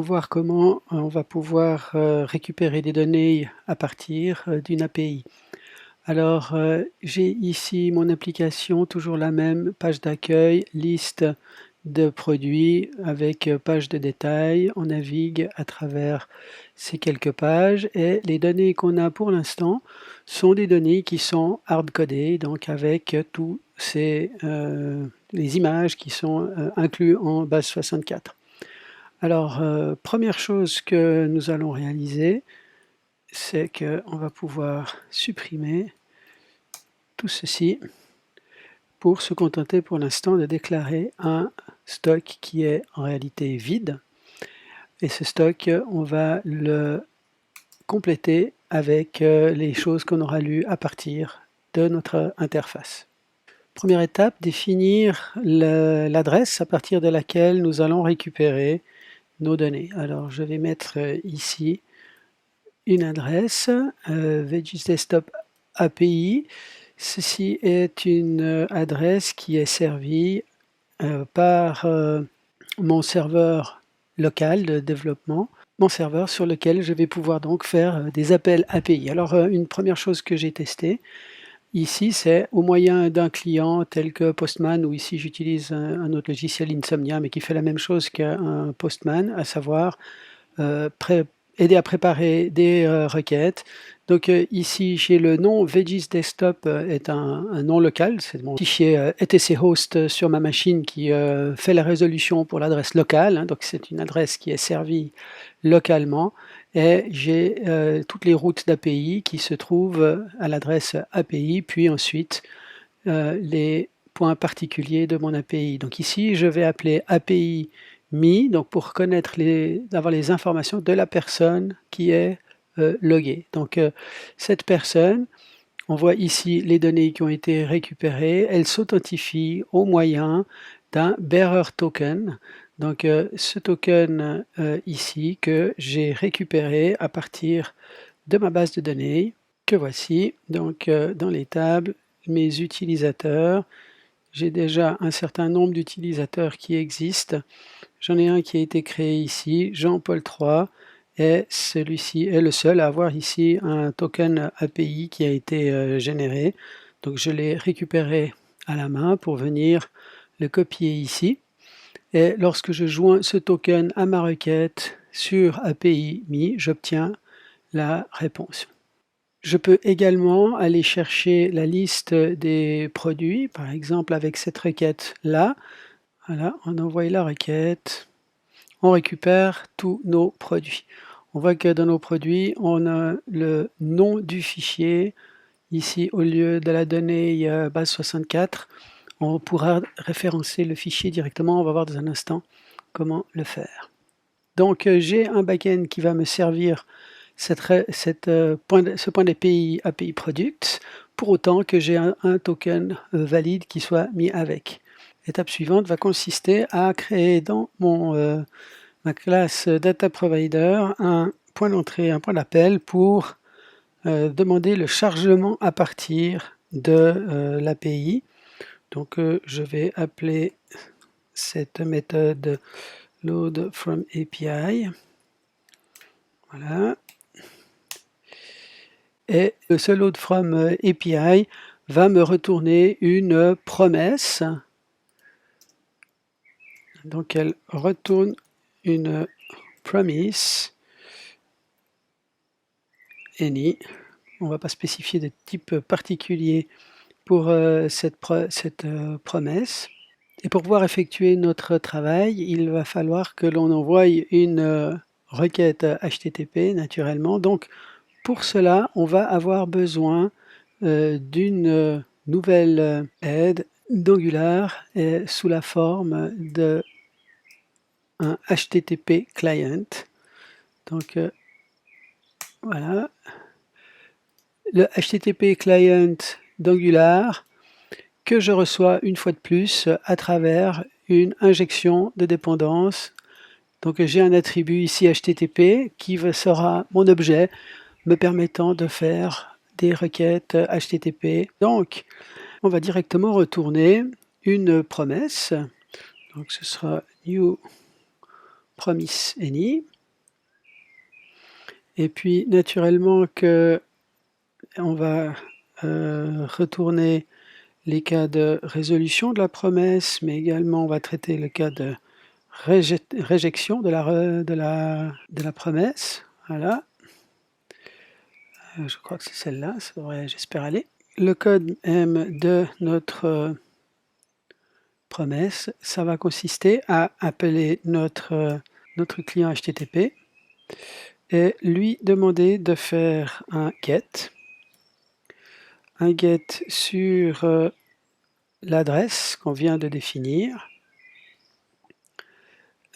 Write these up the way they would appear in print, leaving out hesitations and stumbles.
Voir comment on va pouvoir récupérer des données à partir d'une API. Alors, j'ai ici mon application, toujours la même, page d'accueil, liste de produits avec page de détail. On navigue à travers ces quelques pages et les données qu'on a pour l'instant sont des données qui sont hard-codées, donc avec tous les images qui sont incluses en base 64. Alors, première chose que nous allons réaliser, c'est qu'on va pouvoir supprimer tout ceci pour se contenter pour l'instant de déclarer un stock qui est en réalité vide. Et ce stock, on va le compléter avec les choses qu'on aura lues à partir de notre interface. Première étape, définir l'adresse à partir de laquelle nous allons récupérer nos données. Alors je vais mettre ici une adresse, Veggies Desktop API. Ceci est une adresse qui est servie par mon serveur local de développement, mon serveur sur lequel je vais pouvoir donc faire des appels API. Alors une première chose que j'ai testée ici, c'est au moyen d'un client tel que Postman, ou ici j'utilise un autre logiciel, Insomnia, mais qui fait la même chose qu'un Postman, à savoir aider à préparer des requêtes. Donc ici, j'ai le nom Veggies Desktop est un nom local, c'est mon fichier etc host sur ma machine qui fait la résolution pour l'adresse locale, hein, donc c'est une adresse qui est servie localement. Et j'ai toutes les routes d'API qui se trouvent à l'adresse API, puis ensuite les points particuliers de mon API. Donc ici, je vais appeler API me, donc pour connaître avoir les informations de la personne qui est loguée. Donc cette personne, on voit ici les données qui ont été récupérées, elle s'authentifie au moyen d'un bearer token. Donc ce token ici que j'ai récupéré à partir de ma base de données, que voici. Donc dans les tables, mes utilisateurs, j'ai déjà un certain nombre d'utilisateurs qui existent. J'en ai un qui a été créé ici, Jean-Paul III, et celui-ci est le seul à avoir ici un token API qui a été généré. Donc je l'ai récupéré à la main pour venir le copier ici. Et lorsque je joins ce token à ma requête sur API me, j'obtiens la réponse. Je peux également aller chercher la liste des produits, par exemple avec cette requête-là. Voilà, on envoie la requête, on récupère tous nos produits. On voit que dans nos produits, on a le nom du fichier. Ici, au lieu de la donnée base 64, on pourra référencer le fichier directement. On va voir dans un instant comment le faire. Donc, j'ai un backend qui va me servir ce point d'API API Product, pour autant que j'ai un token valide qui soit mis avec. L'étape suivante va consister à créer dans ma classe Data Provider un point d'entrée, un point d'appel pour demander le chargement à partir de l'API. Donc je vais appeler cette méthode load from API. Voilà. Et ce load from API va me retourner une promesse. Donc elle retourne une promise any. On ne va pas spécifier de type particulier pour cette promesse. Et pour pouvoir effectuer notre travail, il va falloir que l'on envoie une requête HTTP naturellement. Donc pour cela, on va avoir besoin d'une nouvelle aide d'Angular sous la forme d'un HTTP client. Donc voilà, le HTTP client d'Angular que je reçois une fois de plus à travers une injection de dépendance. Donc j'ai un attribut ici HTTP qui sera mon objet me permettant de faire des requêtes HTTP. Donc on va directement retourner une promesse. Donc ce sera new promise any. Et puis naturellement que on va retourner les cas de résolution de la promesse, mais également on va traiter le cas de réjection de la promesse. Voilà. Je crois que c'est celle-là, ça devrait, j'espère, aller. Le code M de notre promesse, ça va consister à appeler notre client HTTP et lui demander de faire un get sur l'adresse qu'on vient de définir,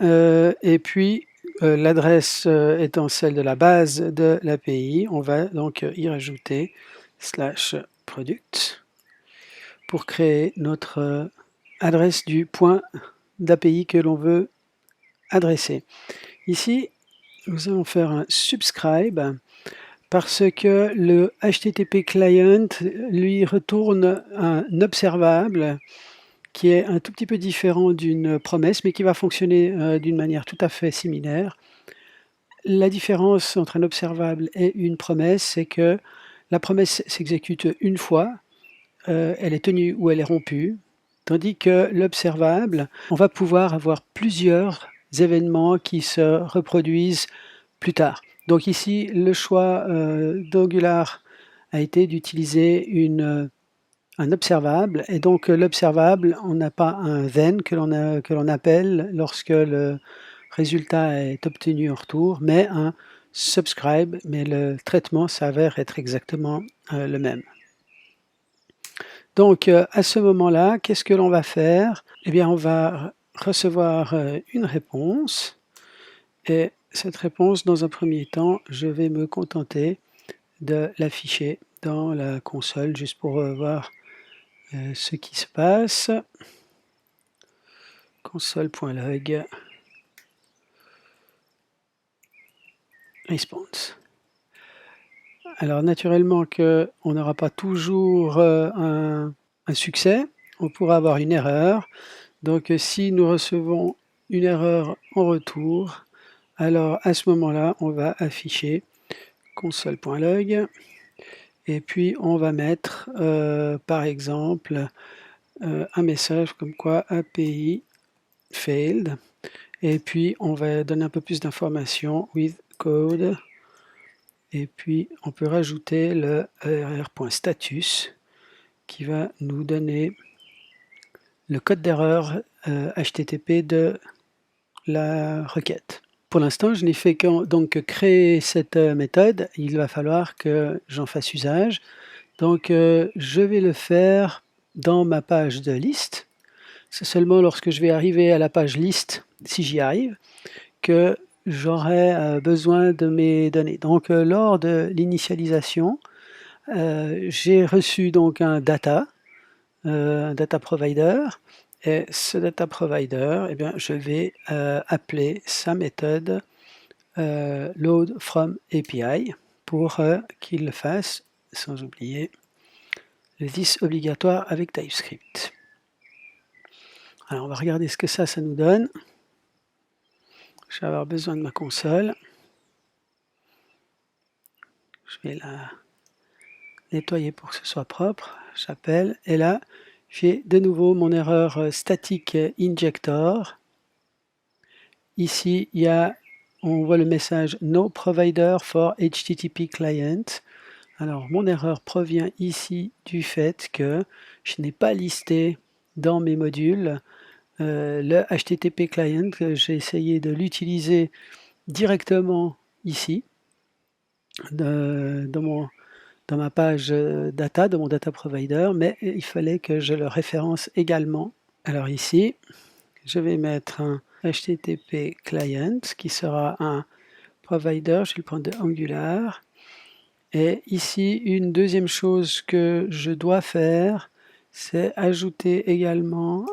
et puis l'adresse étant celle de la base de l'API, on va donc y rajouter /product pour créer notre adresse du point d'API que l'on veut adresser. Ici, nous allons faire un subscribe parce que le HTTP client lui retourne un observable qui est un tout petit peu différent d'une promesse, mais qui va fonctionner d'une manière tout à fait similaire. La différence entre un observable et une promesse, c'est que la promesse s'exécute une fois, elle est tenue ou elle est rompue, tandis que l'observable, on va pouvoir avoir plusieurs événements qui se reproduisent plus tard. Donc ici, le choix d'Angular a été d'utiliser un observable, et donc l'observable, on n'a pas un then que l'on appelle lorsque le résultat est obtenu en retour, mais un subscribe, mais le traitement s'avère être exactement le même. Donc à ce moment-là, qu'est-ce que l'on va faire? Eh bien, on va recevoir une réponse, et cette réponse, dans un premier temps, je vais me contenter de l'afficher dans la console, juste pour voir ce qui se passe. Console.log response. Alors naturellement qu'on n'aura pas toujours un succès, on pourra avoir une erreur. Donc si nous recevons une erreur en retour, alors à ce moment-là, on va afficher console.log et puis on va mettre par exemple un message comme quoi API failed, et puis on va donner un peu plus d'informations with code, et puis on peut rajouter le error.status qui va nous donner le code d'erreur HTTP de la requête. Pour l'instant, je n'ai fait que donc créer cette méthode. Il va falloir que j'en fasse usage. Donc je vais le faire dans ma page de liste. C'est seulement lorsque je vais arriver à la page liste, si j'y arrive, que j'aurai besoin de mes données. Donc lors de l'initialisation, j'ai reçu donc un data provider, et ce data provider, eh bien, je vais appeler sa méthode load from API pour qu'il le fasse, sans oublier le this obligatoire avec TypeScript. Alors on va regarder ce que ça nous donne. Je vais avoir besoin de ma console. Je vais la nettoyer pour que ce soit propre. J'appelle, et là j'ai de nouveau mon erreur static injector. Ici on voit le message no provider for HTTP client. Alors mon erreur provient ici du fait que je n'ai pas listé dans mes modules le HTTP client. J'ai essayé de l'utiliser directement ici dans ma page data, de mon data provider, mais il fallait que je le référence également. Alors ici, je vais mettre un HTTP client qui sera un provider, je vais le prendre de Angular. Et ici, une deuxième chose que je dois faire, c'est ajouter également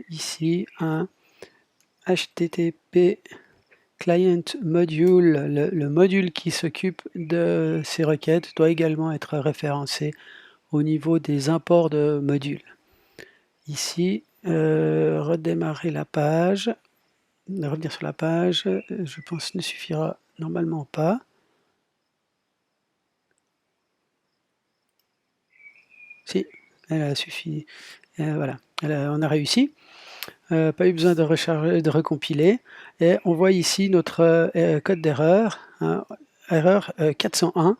ici un HTTP client module. Le module qui s'occupe de ces requêtes doit également être référencé au niveau des imports de modules. Ici, redémarrer la page, revenir sur la page, je pense ne suffira normalement pas. Si, elle a suffi. Voilà, on a réussi. Pas eu besoin de recharger, de recompiler. Et on voit ici notre code d'erreur, hein, erreur 401,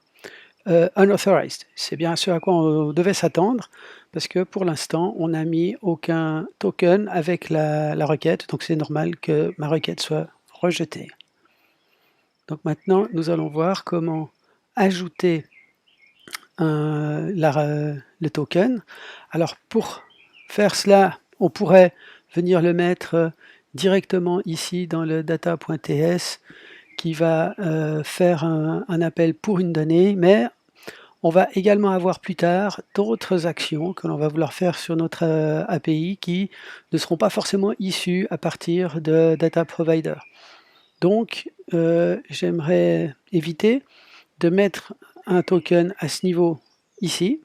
unauthorized. C'est bien ce à quoi on devait s'attendre, parce que pour l'instant, on n'a mis aucun token avec la requête, donc c'est normal que ma requête soit rejetée. Donc maintenant, nous allons voir comment ajouter le token. Alors pour faire cela, on pourrait venir le mettre directement ici dans le data.ts qui va faire un appel pour une donnée, mais on va également avoir plus tard d'autres actions que l'on va vouloir faire sur notre API qui ne seront pas forcément issues à partir de data provider. Donc j'aimerais éviter de mettre un token à ce niveau ici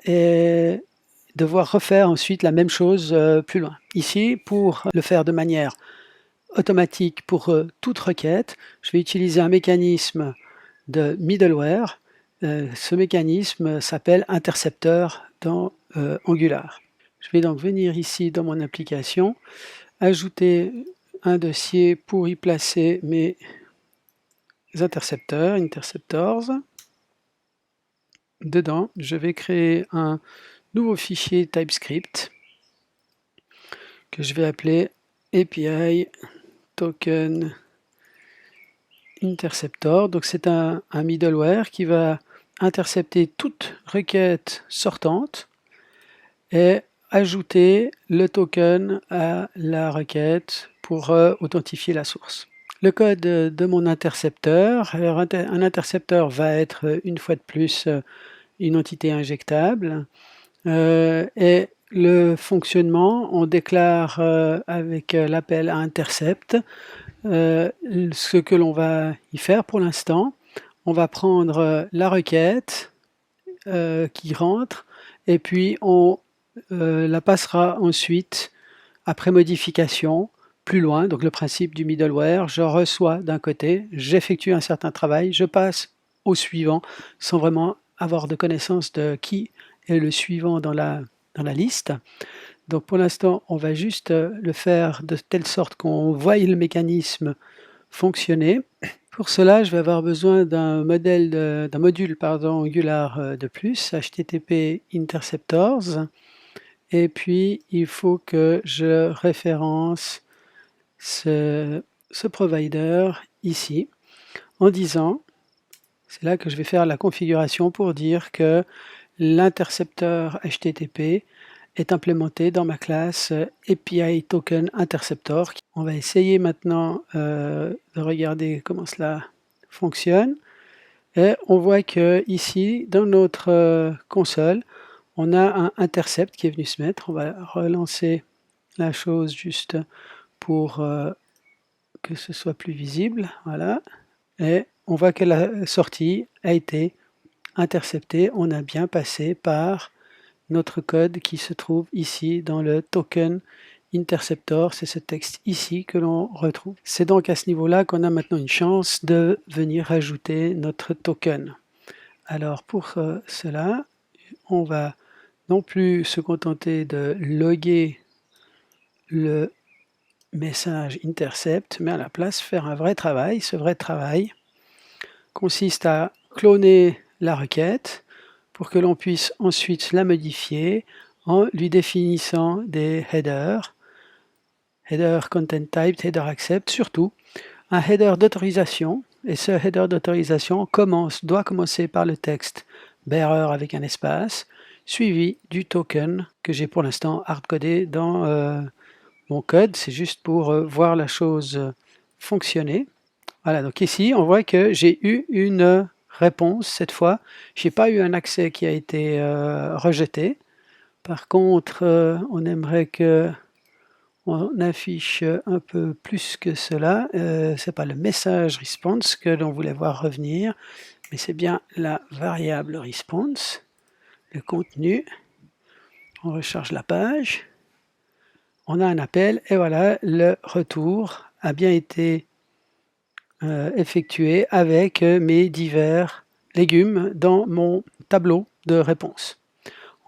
et devoir refaire ensuite la même chose plus loin. Ici, pour le faire de manière automatique pour toute requête, je vais utiliser un mécanisme de middleware. Ce mécanisme s'appelle intercepteur dans Angular. Je vais donc venir ici dans mon application, ajouter un dossier pour y placer mes interceptors. Dedans, je vais créer un nouveau fichier TypeScript que je vais appeler API Token Interceptor. Donc c'est un middleware qui va intercepter toute requête sortante et ajouter le token à la requête pour authentifier la source. Le code de mon intercepteur. Alors, un intercepteur va être une fois de plus une entité injectable et le fonctionnement, on déclare avec l'appel à intercept ce que l'on va y faire pour l'instant. On va prendre la requête qui rentre et puis on la passera ensuite après modification plus loin. Donc le principe du middleware, je reçois d'un côté, j'effectue un certain travail, je passe au suivant sans vraiment avoir de connaissance de qui est le suivant dans la liste. Donc pour l'instant, on va juste le faire de telle sorte qu'on voie le mécanisme fonctionner. Pour cela, je vais avoir besoin d'un module Angular de plus, HTTP Interceptors. Et puis, il faut que je référence ce provider ici en disant, c'est là que je vais faire la configuration pour dire que l'intercepteur HTTP est implémenté dans ma classe API Token Interceptor. On va essayer maintenant de regarder comment cela fonctionne. Et on voit que ici, dans notre console, on a un intercept qui est venu se mettre. On va relancer la chose juste pour que ce soit plus visible. Voilà. Et on voit que la sortie a été interceptée. On a bien passé par notre code qui se trouve ici dans le token interceptor. C'est ce texte ici que l'on retrouve. C'est donc à ce niveau-là qu'on a maintenant une chance de venir ajouter notre token. Alors pour cela, on va non plus se contenter de loguer le message intercept, mais à la place faire un vrai travail. Ce vrai travail consiste à cloner la requête pour que l'on puisse ensuite la modifier en lui définissant des headers, header content type, header accept, surtout un header d'autorisation. Et ce header d'autorisation doit commencer par le texte bearer avec un espace, suivi du token que j'ai pour l'instant hardcodé dans mon code. C'est juste pour voir la chose fonctionner. Voilà, donc ici, on voit que j'ai eu une réponse cette fois. Je n'ai pas eu un accès qui a été rejeté. Par contre, on aimerait que on affiche un peu plus que cela. Ce n'est pas le message response que l'on voulait voir revenir, mais c'est bien la variable response, le contenu. On recharge la page. On a un appel et voilà, le retour a bien été effectué avec mes divers légumes dans mon tableau de réponse.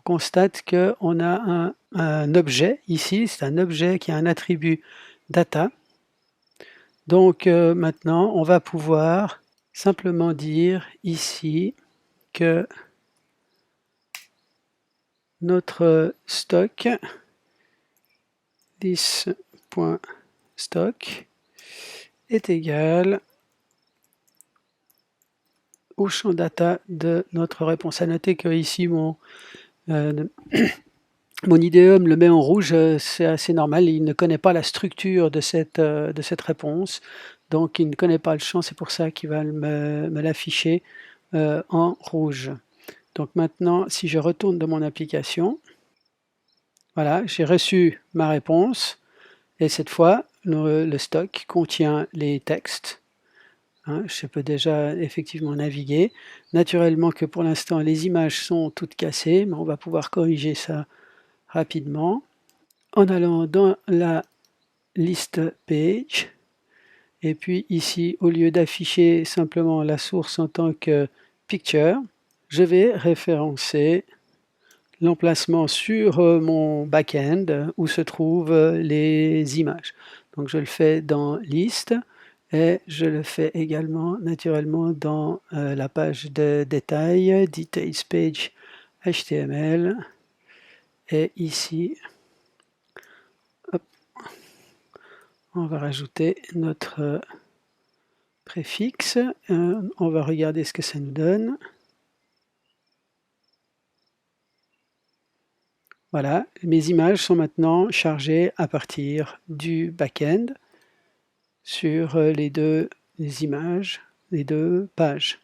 on constate qu'on a un objet ici, c'est un objet qui a un attribut data. Donc maintenant, on va pouvoir simplement dire ici que notre stock, this.stock, est égal au champ data de notre réponse. À noter que ici mon IDEOM le met en rouge, c'est assez normal, il ne connaît pas la structure de cette réponse, donc il ne connaît pas le champ, c'est pour ça qu'il va me l'afficher en rouge. Donc maintenant, si je retourne dans mon application, voilà, j'ai reçu ma réponse, et cette fois, le stock contient les textes. Hein, je peux déjà effectivement naviguer. Naturellement que pour l'instant, les images sont toutes cassées, mais on va pouvoir corriger ça rapidement en allant dans la liste page. Et puis ici, au lieu d'afficher simplement la source en tant que picture, je vais référencer l'emplacement sur mon back-end où se trouvent les images. Donc je le fais dans liste et je le fais également naturellement dans la page de détail, details page HTML. Et ici, hop, on va rajouter notre préfixe. On va regarder ce que ça nous donne. Voilà, mes images sont maintenant chargées à partir du back-end sur les deux images, les deux pages.